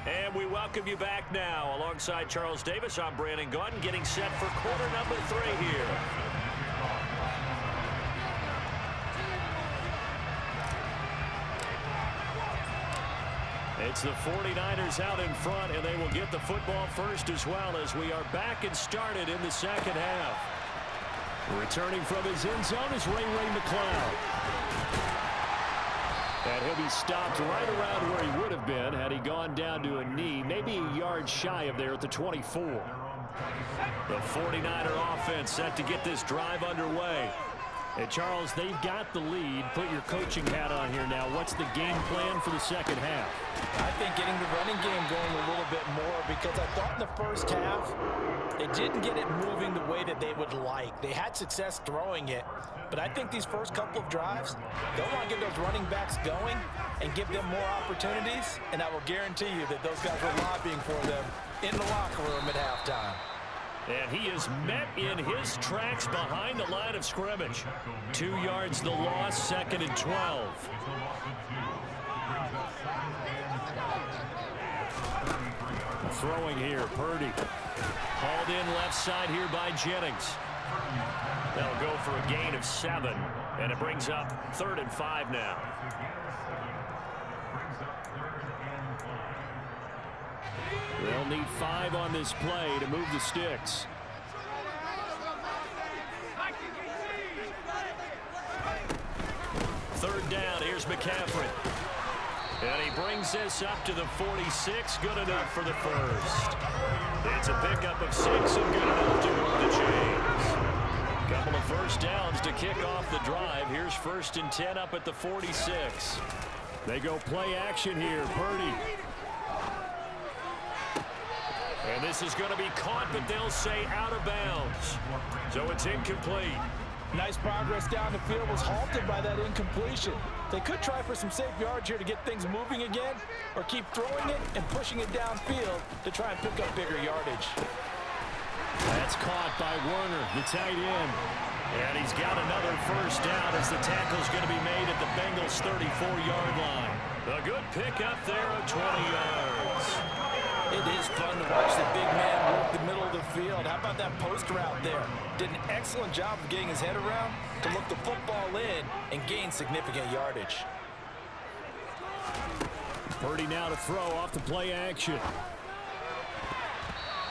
And we welcome you back now. Alongside Charles Davis, I'm Brandon Gunn, getting set for quarter number 3 here. It's the 49ers out in front, and they will get the football first as well as we are back and started in the second half. Returning from his end zone is Ray McCloud. And he'll be stopped right around where he would have been had he gone down to a knee, maybe a yard shy of there at the 24. The 49er offense set to get this drive underway. And Charles, they've got the lead. Put your coaching hat on here now. What's the game plan for the second half? I think getting the running game going a little bit more, because I thought in the first half it didn't get it moving the way that they would like. They had success throwing it, but I think these first couple of drives, they'll want to get those running backs going and give them more opportunities, and I will guarantee you that those guys were lobbying for them in the locker room at halftime. And he is met in his tracks behind the line of scrimmage. 2 yards the loss, 2nd and 12. Throwing here, Purdy. Hauled in left side here by Jennings. That'll go for a gain of 7, and it brings up 3rd and 5 now. They'll need 5 on this play to move the sticks. Third down, here's McCaffrey. And he brings this up to the 46, good enough for the first. It's a pickup of 6 and good enough to move the chains. Couple of first downs to kick off the drive. Here's 1st and 10 up at the 46. They go play action here, Purdy. And this is going to be caught, but they'll say out of bounds. So it's incomplete. Nice progress down the field, was halted by that incompletion. They could try for some safe yards here to get things moving again, or keep throwing it and pushing it downfield to try and pick up bigger yardage. That's caught by Werner, the tight end. And he's got another first down as the tackle's going to be made at the Bengals' 34-yard line. A good pickup there of 20 yards. It is fun to watch the big man work the middle of the field. How about that post route there? Did an excellent job of getting his head around to look the football in and gain significant yardage. Purdy now to throw off the play action.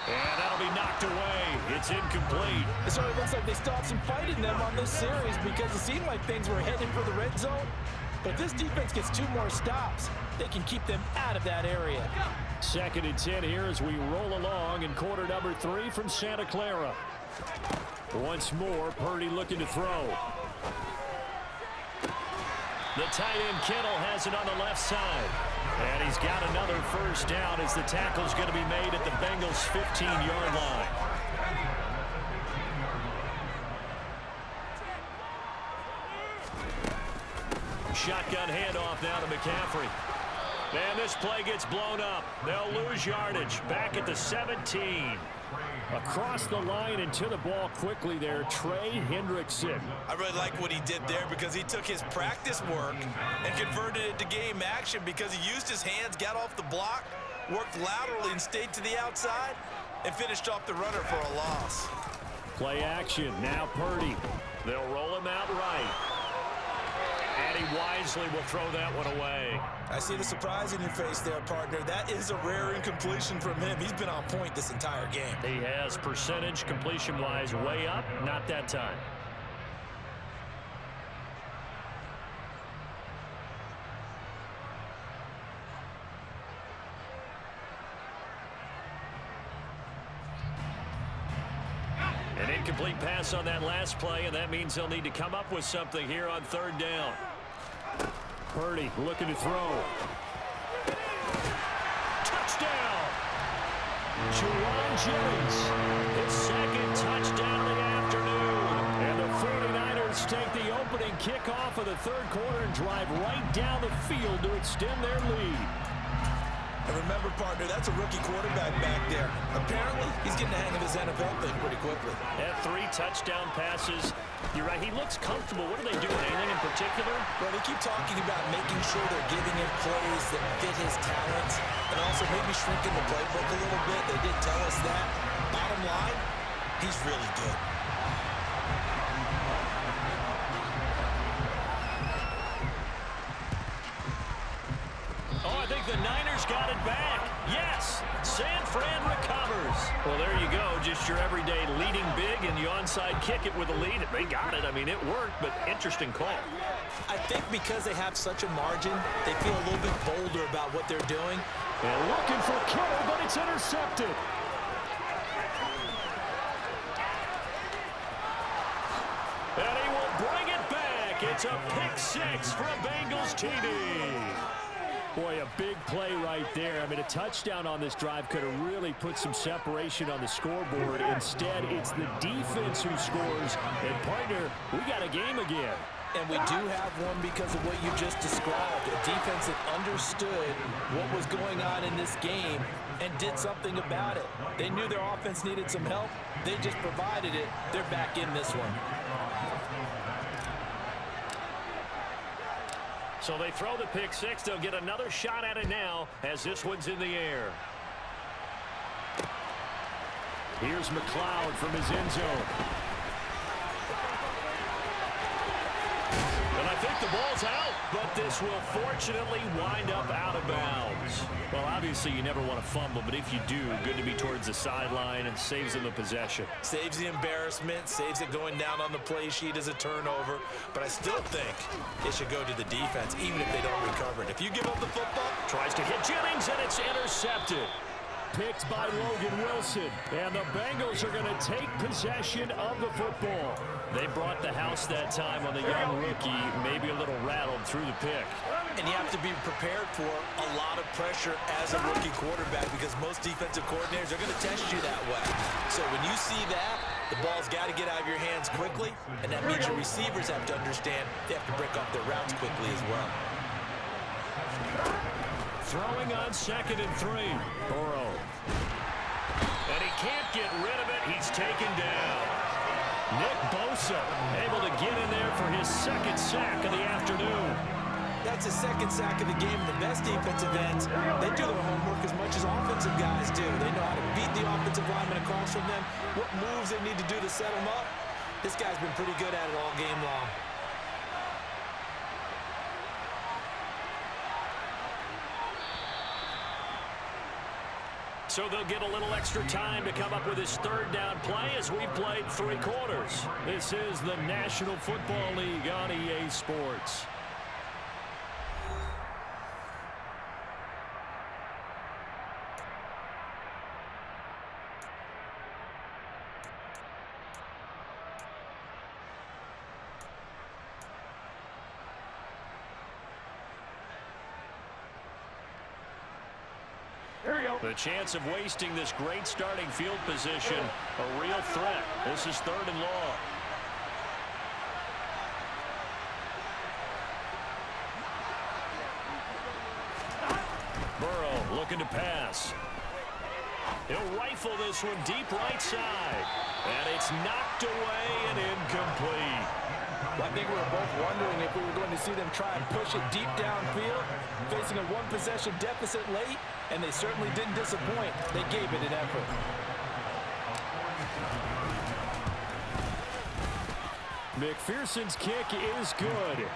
And that'll be knocked away. It's incomplete. It sort of looks like they still have some fight in them on this series, because it seemed like things were heading for the red zone. But if this defense gets 2 more stops, they can keep them out of that area. 2nd and 10 here as we roll along in quarter number 3 from Santa Clara. Once more, Purdy looking to throw. The tight end Kittle has it on the left side. And he's got another first down as the tackle's going to be made at the Bengals' 15-yard line. Shotgun handoff now to McCaffrey. And this play gets blown up. They'll lose yardage. Back at the 17. Across the line and to the ball quickly there, Trey Hendrickson. I really like what he did there, because he took his practice work and converted it to game action, because he used his hands, got off the block, worked laterally and stayed to the outside, and finished off the runner for a loss. Play action. Now Purdy. They'll roll him out right. And he wisely will throw that one away. I see the surprise in your face there, partner. That is a rare incompletion from him. He's been on point this entire game. He has percentage completion-wise way up, not that time. An incomplete pass on that last play, and that means they'll need to come up with something here on 3rd down. Purdy looking to throw. Touchdown! Juwan Jennings, his 2nd touchdown of the afternoon. And the 49ers take the opening kickoff of the 3rd quarter and drive right down the field to extend their lead. And remember, partner, that's a rookie quarterback back there. Apparently, he's getting the hang of his NFL thing pretty quickly. Yeah, 3 touchdown passes. You're right, he looks comfortable. What are they doing? Anything in particular? Well, they keep talking about making sure they're giving him plays that fit his talents, and also so maybe shrinking the playbook a little bit. They did tell us that. Bottom line, he's really good. Oh, I think the Niners got it back. Yes, San Fran recovers. Well, there you go. Just your everyday leading big, and you onside kick it with a lead. They got it. I mean, it worked, but interesting call. I think because they have such a margin, they feel a little bit bolder about what they're doing. And looking for Kittle, but it's intercepted. And he will bring it back. It's a pick six for a Bengals TD. Boy, a big play right there. I mean, a touchdown on this drive could have really put some separation on the scoreboard. Instead, it's the defense who scores. And, partner, we got a game again. And we do have one because of what you just described. A defense that understood what was going on in this game and did something about it. They knew their offense needed some help. They just provided it. They're back in this one. So they throw the pick six. They'll get another shot at it now as this one's in the air. Here's McLeod from his end zone. And I think the ball's out, but this will fortunately wind up out of bounds. Well, obviously you never want to fumble, but if you do, good to be towards the sideline and saves them the possession. Saves the embarrassment, saves it going down on the play sheet as a turnover, but I still think it should go to the defense, even if they don't recover it. If you give up the football, Tries to hit Jennings, and it's intercepted. Picked by Logan Wilson, and the Bengals are going to take possession of the football. They brought the house that time on the young rookie, maybe a little rattled through the pick. and you have to be prepared for a lot of pressure as a rookie quarterback because most defensive coordinators are going to test you that way. So when you see that, the ball's got to get out of your hands quickly, and that means your receivers have to understand they have to break off their routes quickly as well. Throwing on 2nd and 3. Burrow. And he can't get rid of it. He's taken down. Nick Bosa able to get in there for his 2nd sack of the afternoon. That's his 2nd sack of the game. The best defensive ends, they do their homework as much as offensive guys do. They know how to beat the offensive lineman across from them, what moves they need to do to set them up. This guy's been pretty good at it all game long. So they'll get a little extra time to come up with his 3rd down play as we played 3 quarters. This is the National Football League on EA Sports. The chance of wasting this great starting field position, a real threat. This is 3rd and long. Burrow looking to pass. He'll rifle this one deep right side. And it's knocked away and incomplete. Well, I think we were both wondering if we were going to see them try and push it deep downfield, facing a 1-possession deficit late, and they certainly didn't disappoint. They gave it an effort. McPherson's kick is good.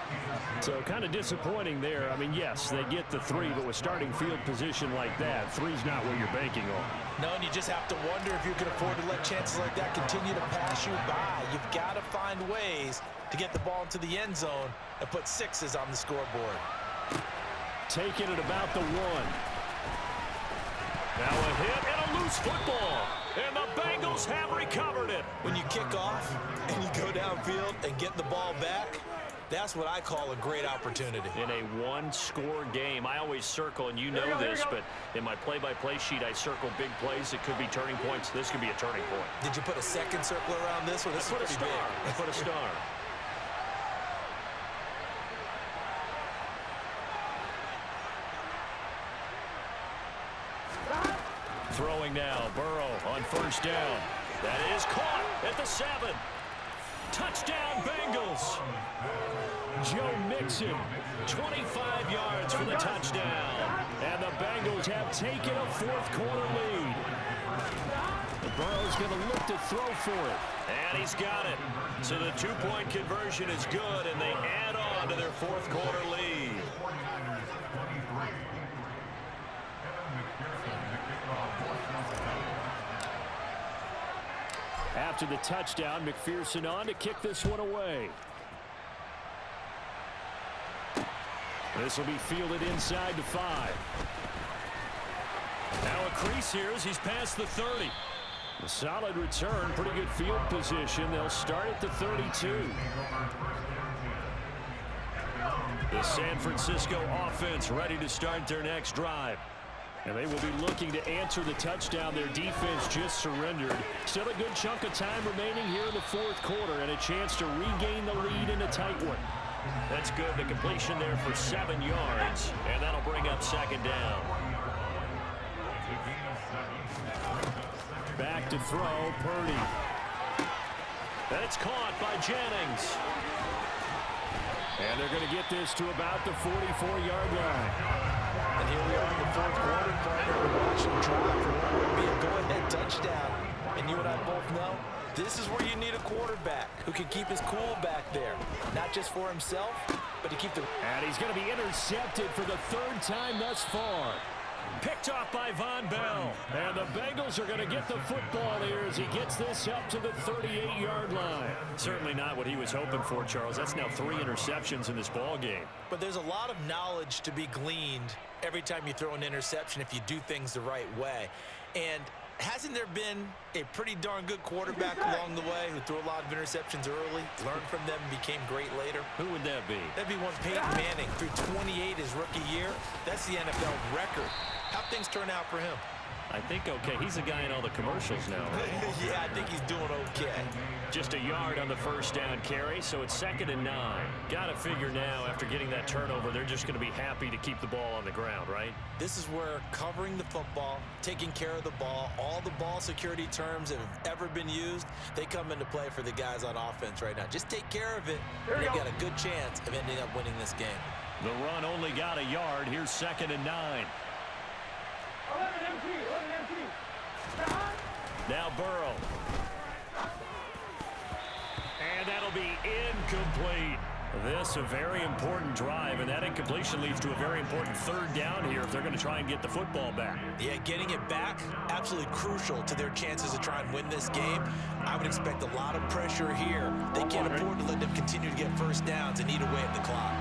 So kind of disappointing there. I mean, yes, they get the 3, but with starting field position like that, 3's not what you're banking on. No, and you just have to wonder if you can afford to let chances like that continue to pass you by. You've got to find ways to get the ball into the end zone and put 6s on the scoreboard. Taking it about the 1. Now a hit and a loose football. And the Bengals have recovered it. When you kick off and you go downfield and get the ball back, that's what I call a great opportunity. In a 1-score game, I always circle, and you know this, but in my play-by-play sheet, I circle big plays. It could be turning points. This could be a turning point. Did you put a 2nd circle around this one? This is pretty big. I put a star. Throwing now, Burrow on 1st down. That is caught at the 7. Touchdown, Bengals. Joe Mixon, 25 yards for the touchdown. And the Bengals have taken a fourth-quarter lead. Burrow's going to look to throw for it. And he's got it. So the two-point conversion is good, and they add on to their fourth-quarter lead. After the touchdown, McPherson on to kick this one away. This will be fielded inside the 5. Now a crease here as he's past the 30. A solid return, pretty good field position. They'll start at the 32. The San Francisco offense ready to start their next drive. And they will be looking to answer the touchdown their defense just surrendered. Still a good chunk of time remaining here in the fourth quarter and a chance to regain the lead in a tight one. That's good. The completion there for 7 yards, and that'll bring up second down. Back to throw, Purdy. That's caught by Jennings. And they're going to get this to about the 44-yard line. And here we are in the fourth quarter, partner. We're watching drive for what would be a go-ahead touchdown. And you and I both know this is where you need a quarterback who can keep his cool back there. Not just for himself, but to keep the... And he's going to be intercepted for the third time thus far. Picked off by Von Bell. And the Bengals are going to get the football here as he gets this up to the 38-yard line. Certainly not what he was hoping for, Charles. That's now 3 interceptions in this ball game. But there's a lot of knowledge to be gleaned every time you throw an interception if you do things the right way. And hasn't there been a pretty darn good quarterback along the way who threw a lot of interceptions early, learned from them, and became great later? Who would that be? That'd be one Peyton Manning, threw 28 his rookie year. That's the NFL record. How'd things turn out for him? I think okay. He's the guy in all the commercials now, right? Yeah, I think he's doing okay. Just a yard on the first down carry, so it's 2nd and 9. Got to figure now, after getting that turnover, they're just going to be happy to keep the ball on the ground, right? This is where covering the football, taking care of the ball, all the ball security terms that have ever been used, they come into play for the guys on offense right now. Just take care of it, and they've got a good chance of ending up winning this game. The run only got a yard. Here's 2nd and 9. Now Burrow. And that'll be incomplete. This a very important drive, and that incompletion leads to a very important third down here if they're going to try and get the football back. Yeah, getting it back, absolutely crucial to their chances to try and win this game. I would expect a lot of pressure here. They can't afford to let them continue to get first downs and eat away at the clock.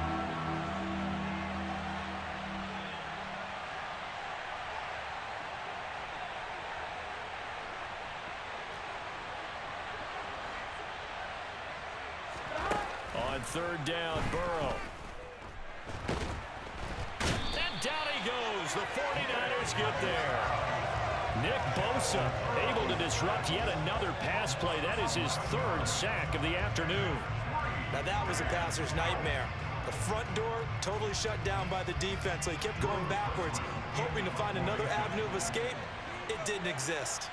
On third down, Burrow. And down he goes. The 49ers get there. Nick Bosa able to disrupt yet another pass play. That is his 3rd sack of the afternoon. Now that was a passer's nightmare. The front door totally shut down by the defense, so he kept going backwards, hoping to find another avenue of escape. It didn't exist.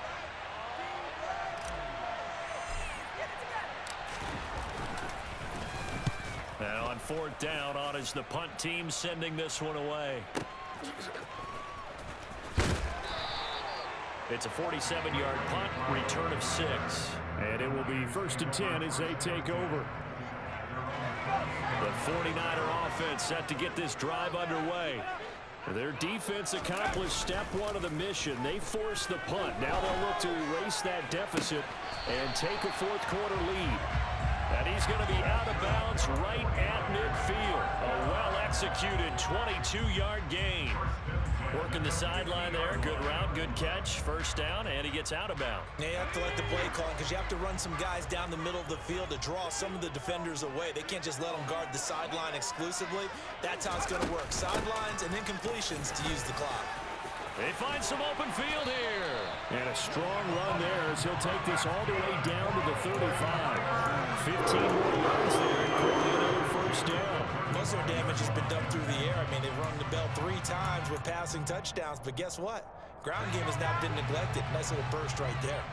Now on 4th down, on is the punt team sending this one away. It's a 47-yard punt, return of 6. And it will be 1st and 10 as they take over. The 49er offense set to get this drive underway. Their defense accomplished step 1 of the mission. They forced the punt. Now they'll look to erase that deficit and take a fourth-quarter lead. And he's going to be out of bounds right at midfield. A well-executed 22-yard gain. Working the sideline there. Good route, good catch. First down, and he gets out of bounds. Yeah, you have to let the play call because you have to run some guys down the middle of the field to draw some of the defenders away. They can't just let them guard the sideline exclusively. That's how it's going to work. Sidelines and then completions to use the clock. They find some open field here. And a strong run there as he'll take this all the way down to the 35. 15 more yards there and quickly another first down. Most of their damage has been done through the air. I mean, they've rung the bell 3 times with passing touchdowns, but guess what? Ground game has not been neglected. Nice little burst right there.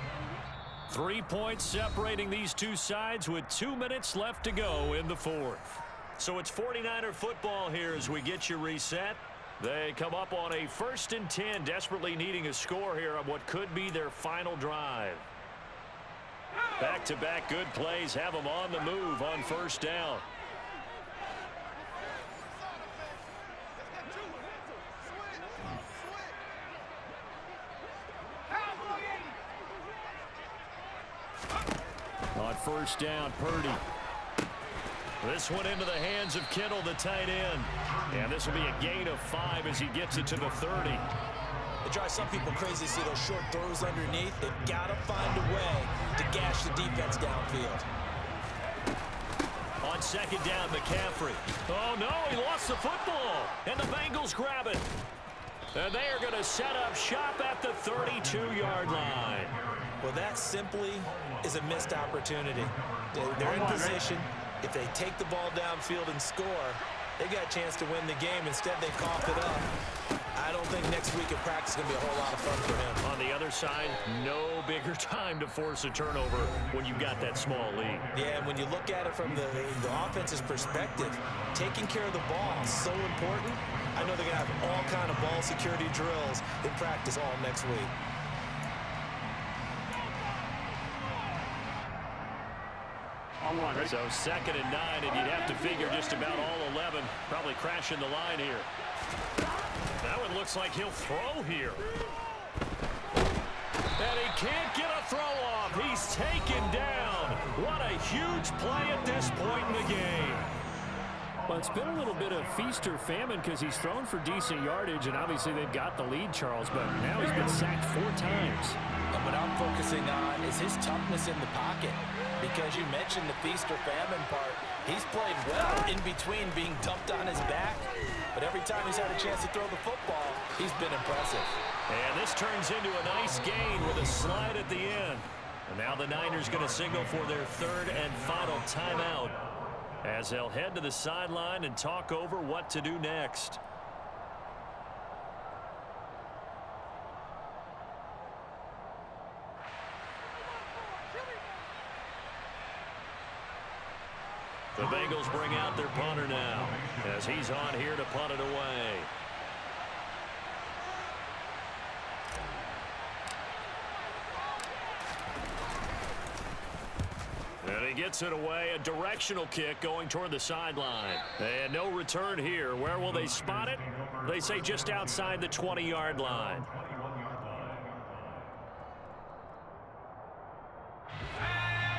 3 points separating these two sides with 2 minutes left to go in the fourth. So it's 49er football here as we get you reset. They come up on a 1st and 10, desperately needing a score here on what could be their final drive. Back-to-back good plays have them on the move on 1st down. On 1st down, Purdy. This one into the hands of Kittle, the tight end. And this will be a gain of 5 as he gets it to the 30. It drives some people crazy to see those short throws underneath. They've got to find a way to gash the defense downfield. On 2nd down, McCaffrey. Oh, no, he lost the football. And the Bengals grab it. And they are going to set up shop at the 32-yard line. Well, that simply is a missed opportunity. They're in position. If they take the ball downfield and score, they got a chance to win the game. Instead, they cough it up. I don't think next week at practice is going to be a whole lot of fun for him. On the other side, no bigger time to force a turnover when you've got that small lead. Yeah, and when you look at it from the offense's perspective, taking care of the ball is so important. I know they're going to have all kind of ball security drills in practice all next week. So 2nd and 9, and you'd have to figure just about all 11 probably crashing the line here. That one looks like he'll throw here. And he can't get a throw off. He's taken down. What a huge play at this point in the game. Well, it's been a little bit of feast or famine because he's thrown for decent yardage, and obviously they've got the lead, Charles, but now he's been sacked 4 times. And what I'm focusing on is his toughness in the pocket. Because you mentioned the feast or famine part. He's played well in between being dumped on his back. But every time he's had a chance to throw the football, he's been impressive. And this turns into a nice gain with a slide at the end. And now the Niners going to signal for their 3rd and final timeout as they'll head to the sideline and talk over what to do next. The Bengals bring out their punter now as he's on here to punt it away. And he gets it away, a directional kick going toward the sideline. And no return here. Where will they spot it? They say just outside the 20-yard line.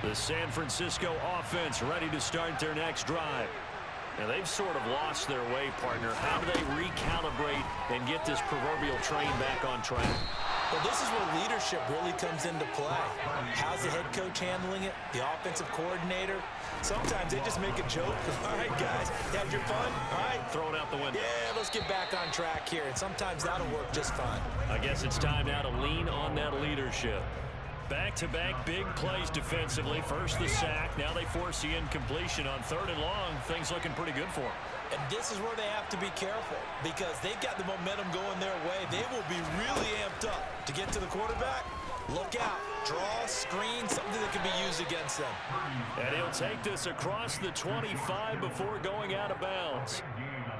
The San Francisco offense ready to start their next drive. And they've sort of lost their way, partner. How do they recalibrate and get this proverbial train back on track? Well, this is where leadership really comes into play. How's the head coach handling it? The offensive coordinator? Sometimes they just make a joke. All right, guys, had your fun? All right. Throw it out the window. Yeah, let's get back on track here. And sometimes that'll work just fine. I guess it's time now to lean on that leadership. Back-to-back big plays defensively. First the sack. Now they force the incompletion on 3rd and long. Things looking pretty good for them. And this is where they have to be careful because they've got the momentum going their way. They will be really amped up to get to the quarterback. Look out. Draw, screen, something that can be used against them. And he'll take this across the 25 before going out of bounds.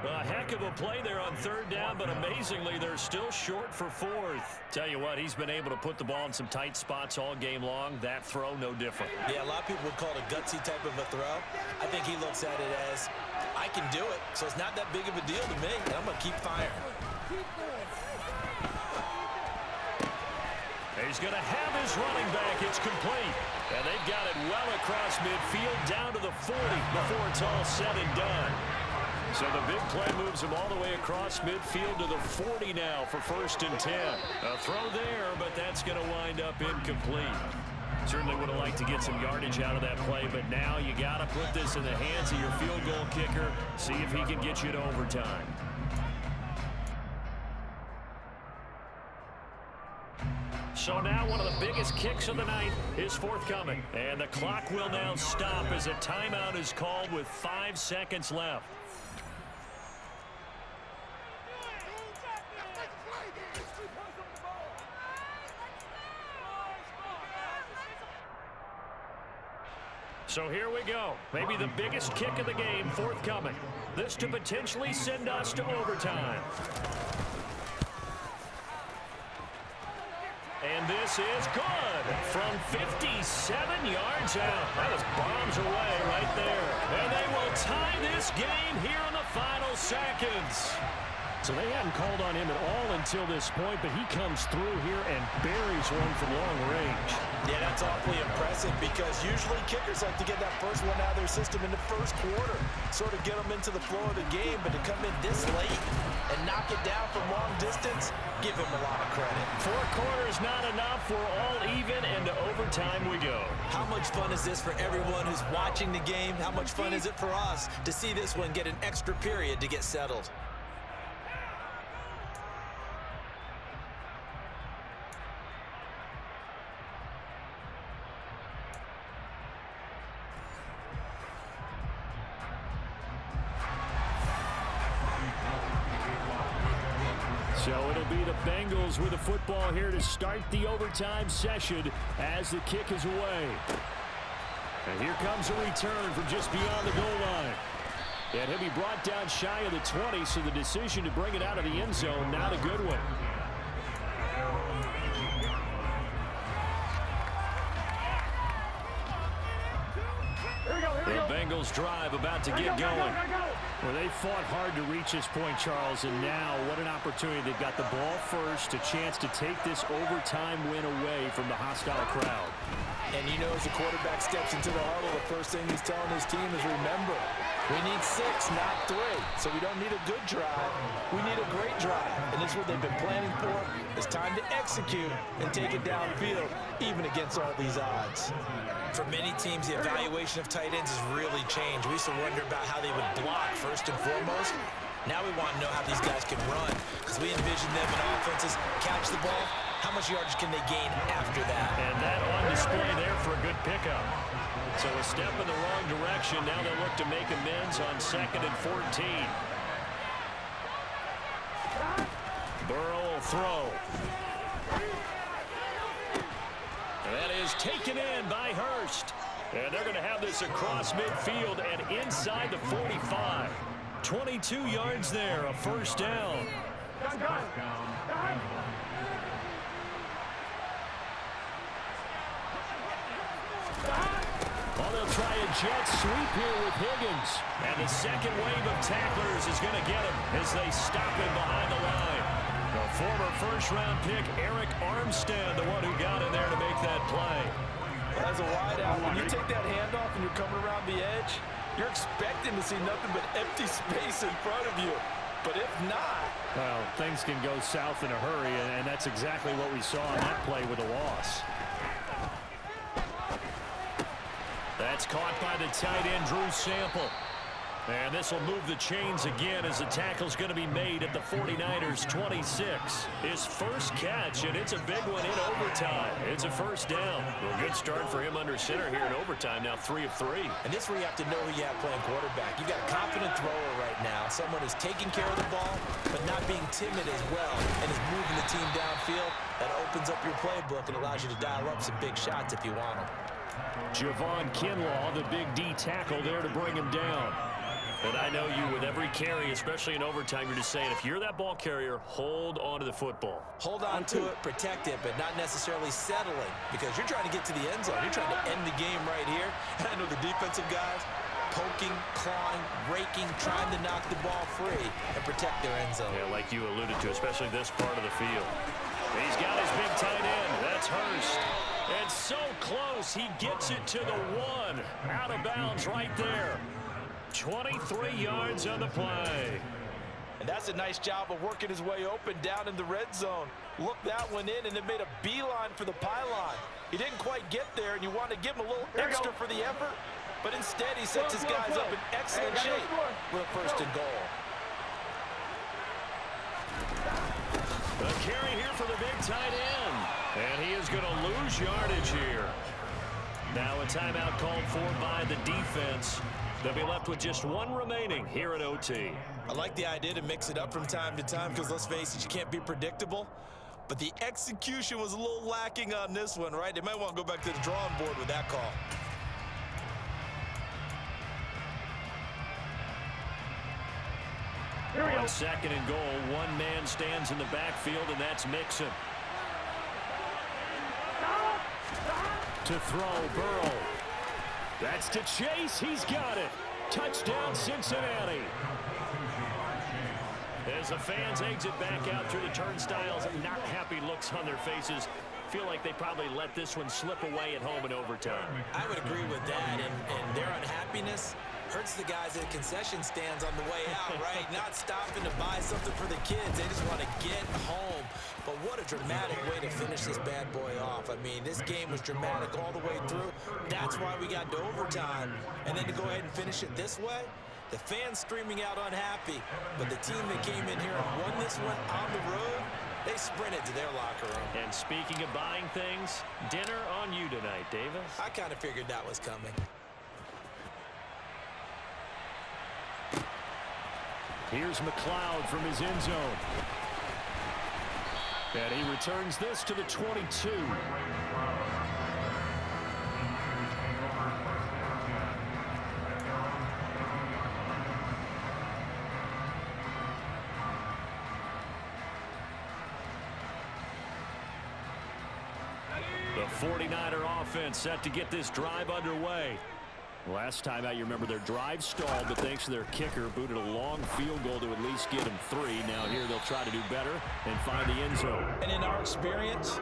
A heck of a play there on 3rd down, but amazingly, they're still short for 4th. Tell you what, he's been able to put the ball in some tight spots all game long. That throw, no different. Yeah, a lot of people would call it a gutsy type of a throw. I think he looks at it as, I can do it, so it's not that big of a deal to me, and I'm going to keep firing. He's going to have his running back. It's complete. And they've got it well across midfield down to the 40 before it's all said and done. So the big play moves him all the way across midfield to the 40 now for 1st and 10. A throw there, but that's going to wind up incomplete. Certainly would have liked to get some yardage out of that play, but now you got to put this in the hands of your field goal kicker, see if he can get you to overtime. So now one of the biggest kicks of the night is forthcoming. And the clock will now stop as a timeout is called with 5 seconds left. So here we go. Maybe the biggest kick of the game forthcoming. This to potentially send us to overtime. And this is good from 57 yards out. That was bombs away right there. And they will tie this game here in the final seconds. So they hadn't called on him at all until this point, but he comes through here and buries one from long range. Yeah, that's awfully impressive because usually kickers like to get that first one out of their system in the first quarter, sort of get them into the flow of the game, but to come in this late and knock it down from long distance, give him a lot of credit. 4 quarters not enough. We're all even, and to overtime we go. How much fun is this for everyone who's watching the game? How much fun is it for us to see this one get an extra period to get settled? So it'll be the Bengals with the football here to start the overtime session as the kick is away. And here comes a return from just beyond the goal line. And he'll be brought down shy of the 20, so the decision to bring it out of the end zone, not a good one. The Bengals drive about to get going. Well, they fought hard to reach this point, Charles, and now what an opportunity. They've got the ball first, a chance to take this overtime win away from the hostile crowd. And you know, as the quarterback steps into the huddle, the first thing he's telling his team is, remember, we need 6, not 3. So we don't need a good drive. We need a great drive. And this is what they've been planning for. It's time to execute and take it downfield, even against all these odds. For many teams, the evaluation of tight ends has really changed. We used to wonder about how they would block first and foremost. Now we want to know how these guys can run, because we envision them in offenses catch the ball. How much yardage can they gain after that? And that on display there for a good pickup. So a step in the wrong direction. Now they look to make amends on 2nd and 14. Burrow will throw. That is taken in by Hurst. And they're going to have this across midfield and inside the 45. 22 yards there, a first down. Well, they'll try a jet sweep here with Higgins. And the second wave of tacklers is going to get him as they stop him behind the line. The former first-round pick, Eric Armstead, the one who got in there to make that play. As a wideout, when you take that handoff and you're coming around the edge, you're expecting to see nothing but empty space in front of you. But if not... Well, things can go south in a hurry, and that's exactly what we saw on that play with a loss. That's caught by the tight end, Drew Sample. And this will move the chains again as the tackle's going to be made at the 49ers' 26. His first catch, and it's a big one in overtime. It's a first down. Well, good start for him under center here in overtime, now 3 of 3. And this is where you have to know who you have playing quarterback. You've got a confident thrower right now, someone who's taking care of the ball, but not being timid as well, and is moving the team downfield. That opens up your playbook and allows you to dial up some big shots if you want them. Javon Kinlaw, the big D tackle there to bring him down. And I know you, with every carry, especially in overtime, you're just saying, if you're that ball carrier, hold on to the football. Hold on to it, protect it, but not necessarily settling, because you're trying to get to the end zone. You're trying to end the game right here. And I know the defensive guys poking, clawing, raking, trying to knock the ball free and protect their end zone. Yeah, like you alluded to, especially this part of the field. He's got his big tight end. That's Hurst. And so close, he gets it to the 1. Out of bounds right there. 23 yards on the play. And that's a nice job of working his way open down in the red zone. Looked that one in and then made a beeline for the pylon. He didn't quite get there, and you want to give him a little extra for the effort, but instead he sets his guys up in excellent shape with a first and goal. A carry here for the big tight end. And he is going to lose yardage here. Now a timeout called for by the defense. They'll be left with just 1 remaining here at OT. I like the idea to mix it up from time to time because, let's face it, you can't be predictable. But the execution was a little lacking on this one, right? They might want to go back to the drawing board with that call. On 2nd and goal, one man stands in the backfield, and that's Mixon. To throw, Burrow. That's to Chase. He's got it. Touchdown, Cincinnati. As the fans exit back out through the turnstiles, not happy looks on their faces. Feel like they probably let this one slip away at home in overtime. I would agree with that, and their unhappiness hurts the guys at concession stands on the way out, right? Not stopping to buy something for the kids. They just want to get home. But what a dramatic way to finish this bad boy off. I mean, this game was dramatic all the way through. That's why we got to overtime. And then to go ahead and finish it this way, the fans streaming out unhappy. But the team that came in here and won this one on the road, they sprinted to their locker room. And speaking of buying things, dinner on you tonight, Davis. I kind of figured that was coming. Here's McLeod from his end zone. And he returns this to the 22. The 49er offense set to get this drive underway. Last time out, you remember their drive stalled, but thanks to their kicker, booted a long field goal to at least get them 3. Now here they'll try to do better and find the end zone. And in our experience,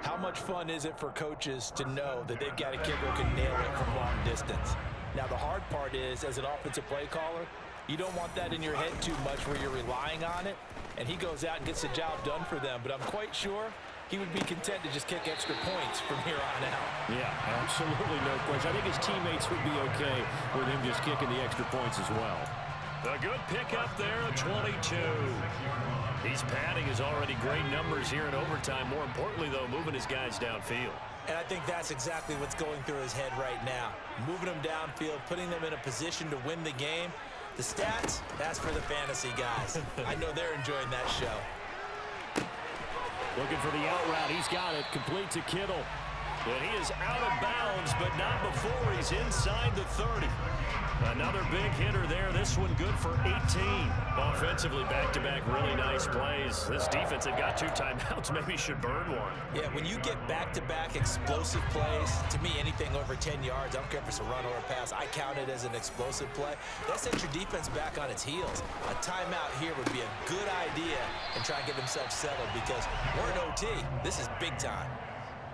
how much fun is it for coaches to know that they've got a kicker who can nail it from long distance? Now the hard part is, as an offensive play caller, you don't want that in your head too much where you're relying on it, and he goes out and gets the job done for them. But I'm quite sure he would be content to just kick extra points from here on out. Yeah, absolutely no question. I think his teammates would be okay with him just kicking the extra points as well. A good pickup there, a 22. He's padding his already great numbers here in overtime. More importantly, though, moving his guys downfield. And I think that's exactly what's going through his head right now. Moving them downfield, putting them in a position to win the game. The stats, that's for the fantasy guys. I know they're enjoying that show. Looking for the out route. He's got it. Complete to Kittle. And he is out of bounds, but not before he's inside the 30. Another big hitter there. This one good for 18. Offensively, back-to-back really nice plays. This defense, they've got 2 timeouts. Maybe should burn one. Yeah, when you get back-to-back explosive plays, to me, anything over 10 yards, I don't care if it's a run or a pass, I count it as an explosive play. That sets your defense back on its heels. A timeout here would be a good idea and try and get themselves settled because we're in OT. This is big time.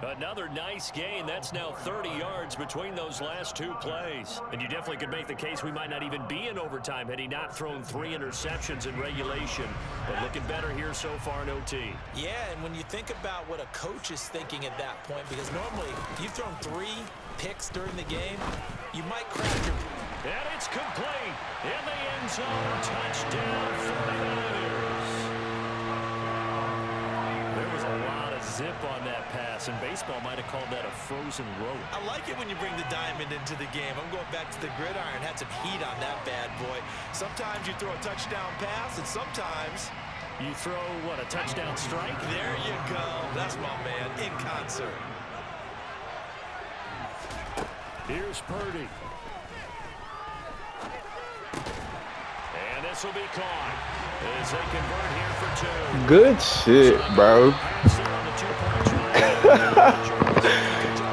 Another nice gain. That's now 30 yards between those last 2 plays. And you definitely could make the case we might not even be in overtime had he not thrown 3 interceptions in regulation. But looking better here so far in OT. Yeah, and when you think about what a coach is thinking at that point, because normally you've thrown 3 picks during the game, you might crack your... And it's complete. In the end zone. Touchdown 49ers. There was a lot of zip on that pass, and baseball might have called that a frozen rope. I like it when you bring the diamond into the game. I'm going back to the gridiron. Had some heat on that bad boy. Sometimes you throw a touchdown pass, and sometimes you throw, what, a touchdown strike? There you go. That's my man, in concert. Here's Purdy. And this will be caught as they convert here for 2. Good shit, bro.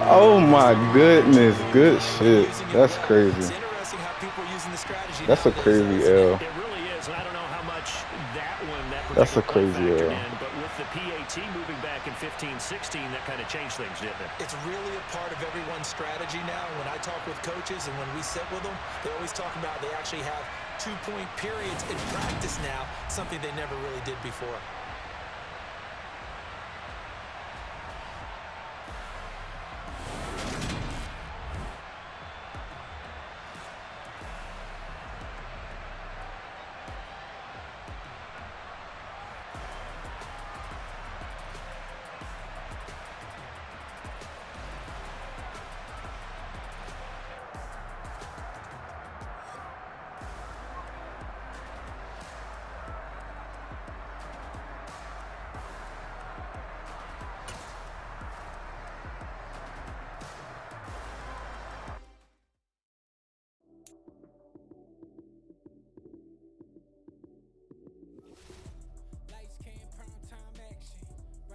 Oh my goodness, good shit. That's crazy. It's interesting how people are using the strategy. That's a crazy L. It really is, and I don't know how much that That's a crazy L. But with the PAT moving back in 15-16, that kind of changed things, didn't it? It's really a part of everyone's strategy now. When I talk with coaches and when we sit with them, they always talk about they actually have 2-point periods in practice now, something they never really did before.